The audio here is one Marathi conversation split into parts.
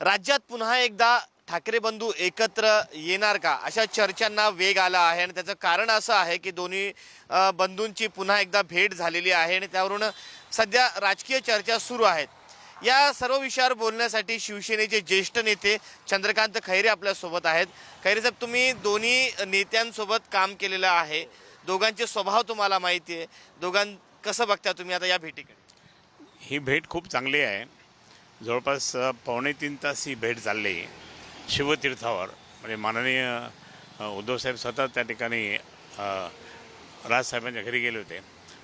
राज्यात पुन्हा एकदा ठाकरे बंधू एकत्र येणार का अशा चर्चांना वेग आला आहे आणि त्याचं कारण असं आहे की दोन्ही बंधूंची पुन्हा एकदा भेट झालेली आहे आणि त्यावरून सध्या राजकीय चर्चा सुरू आहेत। या सर्व विषयावर बोलण्यासाठी शिवसेनेचे ज्येष्ठ नेते चंद्रकांत खैरे आपल्यासोबत आहेत। खैरे साहेब, तुम्ही दोन्ही नेत्यांसोबत काम केलेलं आहे, दोघांचे स्वभाव तुम्हाला माहिती आहे, कसं बघता तुम्ही आता या भेटीकडे? ही भेट खूप चांगली आहे। जवळपास 2.5-3 तास ही भेट चालली शिवतीर्थावर। म्हणजे माननीय उद्धवसाहेब स्वतः त्या ठिकाणी राजसाहेबांच्या घरी गेले होते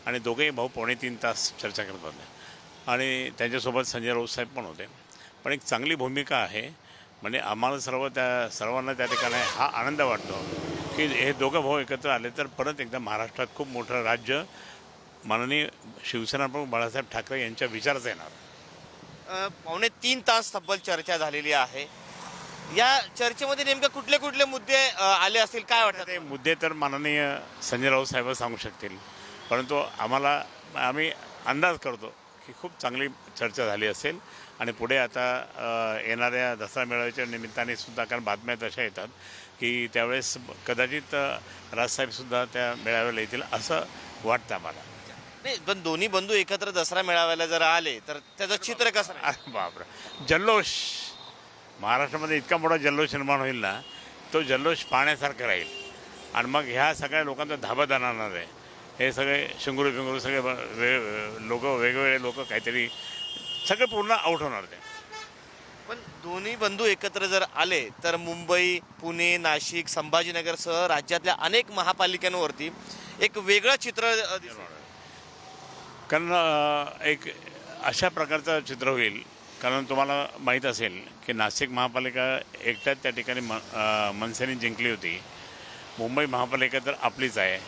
आणि दोघेही भाऊ 2.5-3 तास चर्चा करत होते आणि त्यांच्यासोबत संजय राऊत साहेब पण होते। पण एक चांगली भूमिका आहे, म्हणजे आम्हाला सर्वांना त्या ठिकाणी हा आनंद वाटतो की हे दोघं भाऊ एकत्र आले तर परत एकदा महाराष्ट्रात खूप मोठं राज्य माननीय शिवसेना प्रमुख बाळासाहेब ठाकरे यांच्या विचारात येणार। 2.5-3 तास तब्बल चर्चा झालेली आहे। या चर्चेमध्ये नेमके कुठले कुठले मुद्दे आले असतील, काय वाटतं? ते मुद्दे तर माननीय संजय राऊत साहेब सांगू शकतील, परंतु आम्ही अंदाज करतो की खूप चांगली चर्चा झाली असेल आणि पुढे आता येणाऱ्या दसरा मेळाव्याच्या निमित्ताने सुद्धा, कारण बातम्या तशा येतात की त्यावेळेस कदाचित राजसाहेबसुद्धा त्या मेळाव्याला येतील असं वाटतं आम्हाला। नाही, पण दोन्ही बंधू एकत्र दसरा मेळाव्याला जर आले तर त्याचं चित्र कसं राहील? अरे बापरे, जल्लोष महाराष्ट्रामध्ये इतका मोठा जल्लोष निर्माण होईल ना, तो जल्लोष पाहण्यासारखं राहील आणि मग ह्या सगळ्या लोकांचा धाबा जाणणार आहे। हे सगळे शिंगुरू फिंगुरू सगळे वेगवेगळे लोक काहीतरी सगळे पूर्ण आउट होणार ते। पण दोन्ही बंधू एकत्र जर आले तर मुंबई, पुणे, नाशिक, संभाजीनगरसह राज्यातल्या अनेक महापालिकांवरती एक वेगळं चित्र दिसणार। कारण एक अशा प्रकारचं चित्र होईल, कारण तुम्हाला माहीत असेल की नाशिक महापालिका एकट्याच त्या ठिकाणी मनसेने जिंकली होती। मुंबई महापालिका तर आपलीच आहे,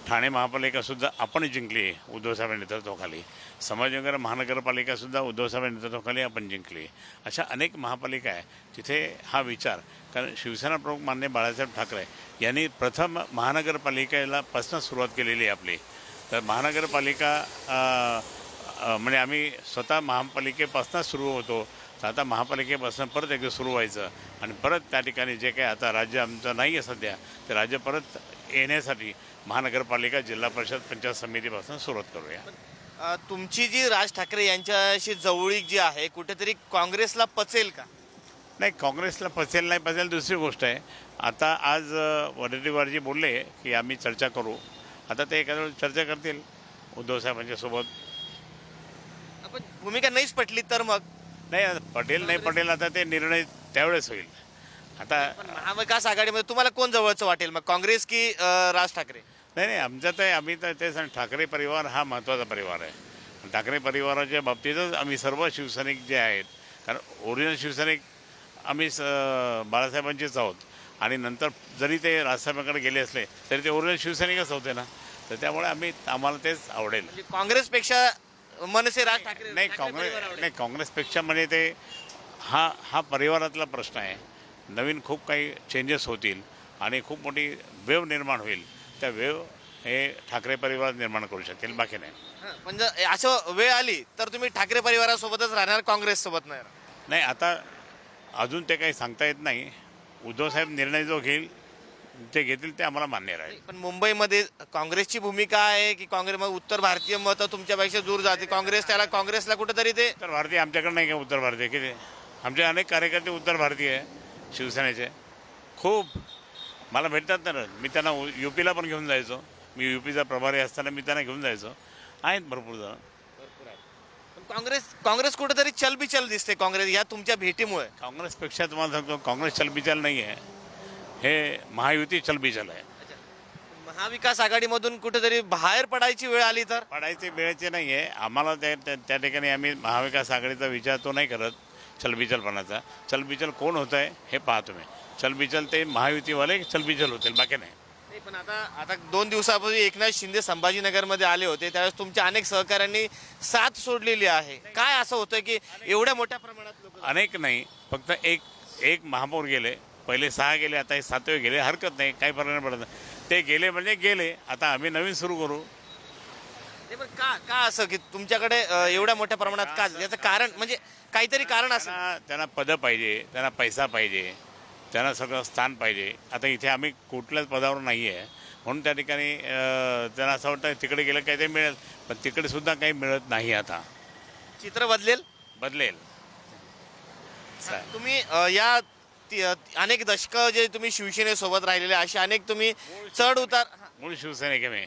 ठाणे महापालिकासुद्धा आपण जिंकली आहे उद्धवसाहेबांच्या नेतृत्वाखाली, संभाजीनगर महानगरपालिकासुद्धा उद्धवसाहेबांच्या नेतृत्वाखाली आपण जिंकली। अशा अनेक महापालिका आहे जिथे हा विचार, कारण शिवसेना प्रमुख माननीय बाळासाहेब ठाकरे यांनी प्रथम महानगरपालिकेला पासून सुरुवात केलेली आहे आपली। तर महानगरपालिका म्हणजे आम्ही स्वतः महापालिकेपासून सुरू होतो, तर आता महापालिकेपासून परत एकदा सुरू व्हायचं आणि परत त्या ठिकाणी जे काही आता राज्य आमचं नाही आहे सध्या, ते राज्य परत येण्यासाठी महानगरपालिका, जिल्हा परिषद, पंचायत समितीपासून सुरुवात करूया। तुमची जी राज ठाकरे यांच्याशी जवळीक जी आहे, कुठेतरी काँग्रेसला पचेल का? नाही, काँग्रेसला पचेल नाही पचेल दुसरी गोष्ट आहे। आता आज वडेट्टीवारजी बोलले की आम्ही चर्चा करू, आता ते एखाद्या वेळेस चर्चा करतील उद्धवसाहेबांच्या सोबत। आपण भूमिका नाहीच पटली तर मग? नाही, पटेल नाही पटेल आता ते निर्णय त्यावेळेस होईल। आता महाविकास आघाडीमध्ये तुम्हाला कोण जवळचं वाटेल मग, काँग्रेस की राज ठाकरे? नाही, आमचं तर आम्ही तर ते ठाकरे परिवार हा महत्त्वाचा परिवार आहे। ठाकरे परिवाराच्या बाबतीतच आम्ही सर्व शिवसैनिक जे आहेत, कारण ओरिजिनल शिवसैनिक आम्ही बाळासाहेबांचेच आहोत आणि नंतर जरी ते राजसाहेबांकडे गेले असले तरी ते ओरिजिनल शिवसैनिकच होते ना, तर त्यामुळे आम्हाला तेच आवडेल। काँग्रेसपेक्षा मनसे राज ठाकरे? नाही, काँग्रेसपेक्षा म्हणजे ते हा परिवारातला प्रश्न आहे। नवीन खूप काही चेंजेस होतील आणि खूप मोठी वेव निर्माण होईल, त्या वेव हे ठाकरे परिवार निर्माण करू शकतील, बाकी नाही। म्हणजे असं वेळ आली तर तुम्ही ठाकरे परिवारासोबतच राहणार, काँग्रेससोबत नाही? नाही, आता अजून ते काही सांगता येत नाही। उद्धवसाहेब निर्णय जो घेईल ते घेतील ते आम्हाला मान्य राहील। पण मुंबईमध्ये काँग्रेसची भूमिका आहे की काँग्रेस, मग उत्तर भारतीय मतं तुमच्यापेक्षा दूर जाते काँग्रेसला कुठेतरी ते? उत्तर भारतीय आमच्याकडे नाही का? उत्तर भारतीय किती? आमचे अनेक कार्यकर्ते उत्तर भारतीय आहे शिवसेनेचे, खूप मला भेटतात ना। मी त्यांना UPला पण घेऊन जायचो, मी UPचा प्रभारी असताना मी त्यांना घेऊन जायचो, आहेत भरपूर जण। काँग्रेस कुठेतरी चलबिचल दिसते काँग्रेस या तुमच्या भेटीमुळे? काँग्रेसपेक्षा तुम्हाला सांगतो, काँग्रेस चलबिचल नाही आहे, हे महायुती चलबिचल आहे। महाविकास आघाडीमधून कुठेतरी बाहेर पडायची वेळ आली तर? पडायचे वेळेचे नाही आहे आम्हाला, त्या ठिकाणी आम्ही महाविकास आघाडीचा विचार तो नाही करत चलबिचलपणाचा। चलबिचल कोण होत आहे हे पाहतो मी, चलबिचल ते महायुतीवाले चलबिचल होतील, बाकी नाही। पण आता 2 दिवसापूर्वी एकनाथ शिंदे संभाजीनगरमध्ये आले होते, त्यावेळेस तुमच्या अनेक सहकाऱ्यांनी साथ सोडलेली आहे। काय असं होतं की एवढ्या मोठ्या प्रमाणात लोक? अनेक नाही, फक्त एक महापौर गेले, पहिले 6 गेले, आता हे 7वे गेले, हरकत नाही, काही फरक नाही पडत। ते गेले म्हणजे गेले, आता आम्ही नवीन सुरू करू। का असं की तुमच्याकडे एवढ्या मोठ्या प्रमाणात का? याचं कारण म्हणजे काहीतरी कारण असेल. त्यांना पदं पाहिजे, त्यांना पैसा पाहिजे, त्यांना सगळं स्थान पाहिजे. आता इथे आम्ही कुठल्याच पदावर नाही आहे, म्हणून त्या ठिकाणी त्यांना असं वाटतं तिकडे गेलं काही ते मिळेल, पण तिकडे सुद्धा काही मिळत नाही. आता चित्र बदलेल. तुम्ही या अनेक दशकं जे तुम्ही शिवसेनेसोबत राहिलेले असे अनेक तुम्ही चढ उतार. मूळ शिवसैनिक आहे मी.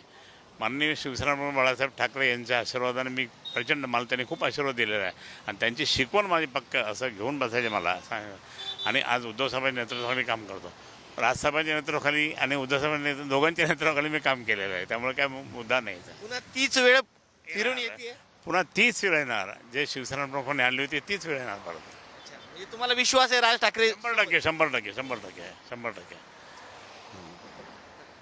माननीय शिवसेना प्रमुख बाळासाहेब ठाकरे यांच्या आशीर्वादाने मी प्रचंड, मला त्यांनी खूप आशीर्वाद दिलेला आहे आणि त्यांची शिकवण माझी पक्क असं घेऊन बसायचे मला आणि आज उद्धव साहेबांच्या नेतृत्वाखाली काम करतो. राजसाहेबांच्या नेतृत्वाखाली आणि उद्धव साहेबांच्या दोघांच्या नेतृत्वाखाली मी काम केलेलं आहे, त्यामुळे काय मुद्दा नाही. पुन्हा तीच वेळ फिरून येते. पुन्हा तीच वेळ येणार, जे शिवसेना प्रमुखांनी आणली होती तीच वेळ येणार परत. म्हणजे तुम्हाला विश्वास आहे राज ठाकरे? 100%.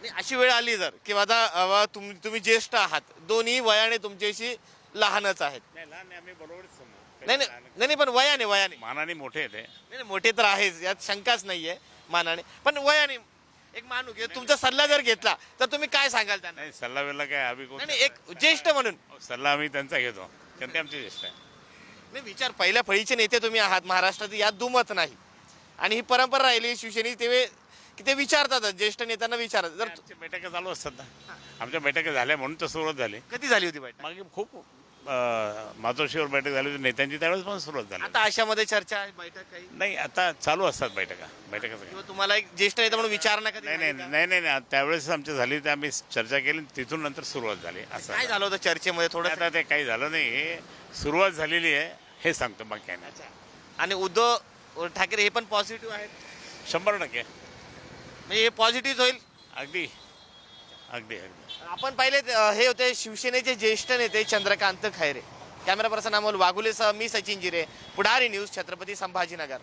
नाही, अशी वेळ आली जर की आता तुम्ही ज्येष्ठ आहात, दोन्ही वयाने तुमच्याशी लहानच आहेत. आम्ही बरोबरच समजू. नाही नाही पण वयाने मानाने मोठे आहेत. नाही मोठे तर आहेच, यात शंकाच नाहीये मानाने, पण वयाने एक माणूस तुमचा सल्ला जर घेतला तर तुम्ही काय सांगाल त्यांना? नाही, सल्ला वेळेला काय आम्ही नाही एक ज्येष्ठ म्हणून सल्ला आम्ही त्यांचा घेतो, कारण ते आमचे ज्येष्ठ आहे. नाही विचार, पहिल्या फळीचे नेते तुम्ही आहात महाराष्ट्रात, यात दुमत नाही. आणि ही परंपरा राहिली शिवसेनेची ते विचारतात, ज्येष्ठ नेत्यांना विचारतात. जर आमच्या बैठका चालू असतात ना, आमच्या बैठका झाल्या म्हणून तर सुरुवात झाली. कधी झाली होती बैठक? मागे खूप मातोश्रीवर बैठक झाली होती नेत्यांची, त्यावेळेस पण सुरुवात झाली. आता अशामध्ये चर्चा बैठक काही नाही, आता चालू असतात बैठका. किंवा तुम्हाला एक ज्येष्ठ नेता म्हणून विचारणा कधी झाली का? नाही, त्यावेळेस आमची झाली, तर आम्ही चर्चा केली, तिथून नंतर सुरुवात झाली. असं काय झालं होतं चर्चेमध्ये थोडं? आता ते काही झालं नाही, सुरुवात झालेली आहे हे सांगतो, बाकी काय नाही. आणि उद्धव ठाकरे हे पण पॉझिटिव्ह आहेत? 100%. म्हणजे हे पॉझिटिव्ह होईल. अगदी. आपण पाहिले हे होते शिवसेनेचे ज्येष्ठ नेते चंद्रकांत खैरे. कॅमेरा पर्सन अमोल वाघुलेसह मी सचिन जिरे, पुढारी न्यूज, छत्रपती संभाजीनगर.